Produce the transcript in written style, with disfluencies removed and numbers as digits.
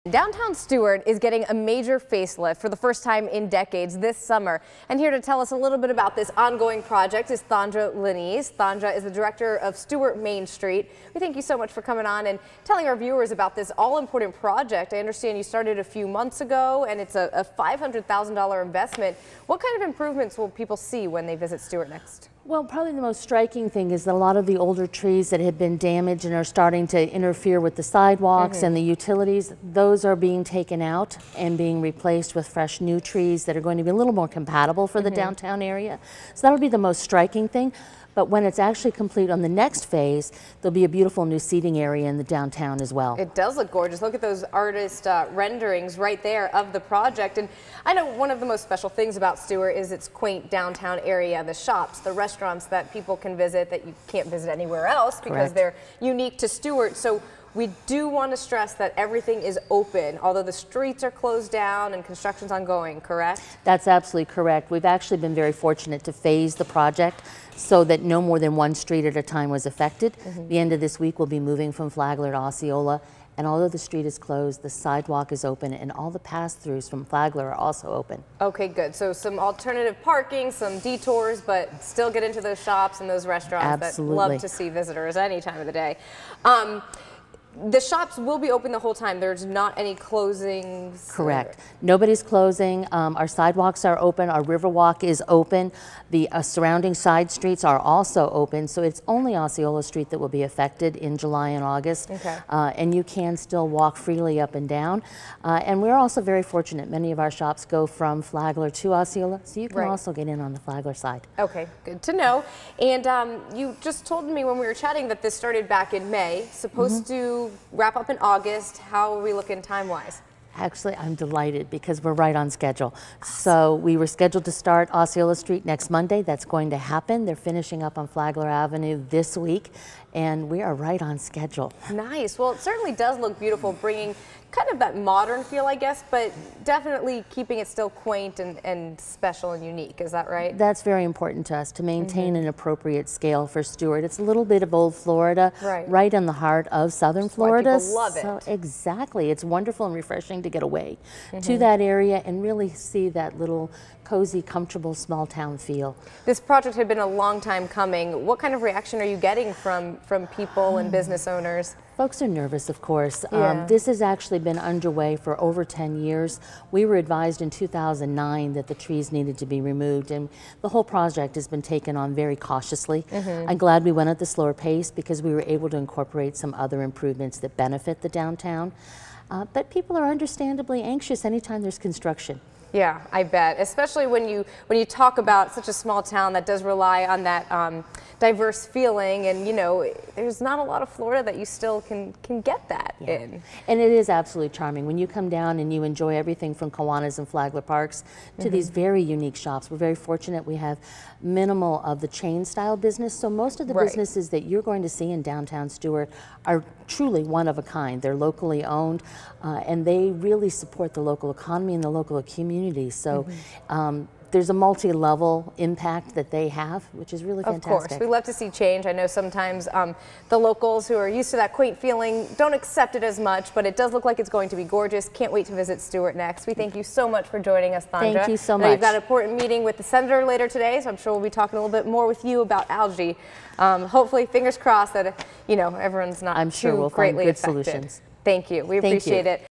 Downtown Stuart is getting a major facelift for the first time in decades this summer. And here to tell us a little bit about this ongoing project is Thondra Lanese. Thondra is the director of Stuart Main Street. We thank you so much for coming on and telling our viewers about this all-important project. I understand you started a few months ago and it's a $500,000 investment. What kind of improvements will people see when they visit Stuart next? Well, probably the most striking thing is that a lot of the older trees that have been damaged and are starting to interfere with the sidewalks and the utilities, those are being taken out and being replaced with fresh new trees that are going to be a little more compatible for the downtown area. So that'll be the most striking thing. But when it's actually complete on the next phase, there'll be a beautiful new seating area in the downtown as well. It does look gorgeous. Look at those artist renderings right there of the project. And I know one of the most special things about Stuart is its quaint downtown area, the shops, the restaurants that people can visit that you can't visit anywhere else because they're unique to Stuart. So we do want to stress that everything is open, although the streets are closed down and construction's ongoing, correct? That's absolutely correct. We've actually been very fortunate to phase the project so that no more than one street at a time was affected. The end of this week we'll be moving from Flagler to Osceola, and although the street is closed, the sidewalk is open and all the pass-throughs from Flagler are also open. Okay, good. So some alternative parking, some detours, but still get into those shops and those restaurants that love to see visitors any time of the day. The shops will be open the whole time. There's not any closings. Correct. Nobody's closing. Our sidewalks are open. Our Riverwalk is open. The surrounding side streets are also open. So it's only Osceola Street that will be affected in July and August. And you can still walk freely up and down. And we're also very fortunate. Many of our shops go from Flagler to Osceola, so you can also get in on the Flagler side. Okay, good to know. And you just told me when we were chatting that this started back in May, supposed to wrap up in August. How are we looking time-wise? Actually, I'm delighted because we're right on schedule. So we were scheduled to start Osceola Street next Monday. That's going to happen. They're finishing up on Flagler Avenue this week, and we are right on schedule. Nice. Well, it certainly does look beautiful, bringing kind of that modern feel, I guess, but definitely keeping it still quaint and special and unique. Is that right? That's very important to us, to maintain an appropriate scale for Stuart. It's a little bit of old Florida, right in the heart of southern Florida. Why people love it. So exactly. It's wonderful and refreshing to get away to that area and really see that little cozy, comfortable, small town feel. This project had been a long time coming. What kind of reaction are you getting from people and business owners? Folks are nervous, of course. This has actually been underway for over 10 years. We were advised in 2009 that the trees needed to be removed, and the whole project has been taken on very cautiously. I'm glad we went at the slower pace because we were able to incorporate some other improvements that benefit the downtown. But people are understandably anxious anytime there's construction. Yeah, I bet, especially when you talk about such a small town that does rely on that diverse feeling, and you know, there's not a lot of Florida that you still can get that in. And it is absolutely charming when you come down and you enjoy everything from Kiwanis and Flagler Parks to these very unique shops. We're very fortunate we have minimal of the chain style business, so most of the businesses that you're going to see in downtown Stuart are truly one of a kind. They're locally owned and they really support the local economy and the local community. So there's a multi-level impact that they have, which is really fantastic. Of course, we love to see change. I know sometimes the locals who are used to that quaint feeling don't accept it as much, but it does look like it's going to be gorgeous. Can't wait to visit Stuart next. We thank you so much for joining us, Thondra. Thank you so much. We've got an important meeting with the senator later today, so I'm sure we'll be talking a little bit more with you about algae. Hopefully, fingers crossed that, you know, everyone's not I'm sure we'll find good solutions. Thank you. We appreciate it.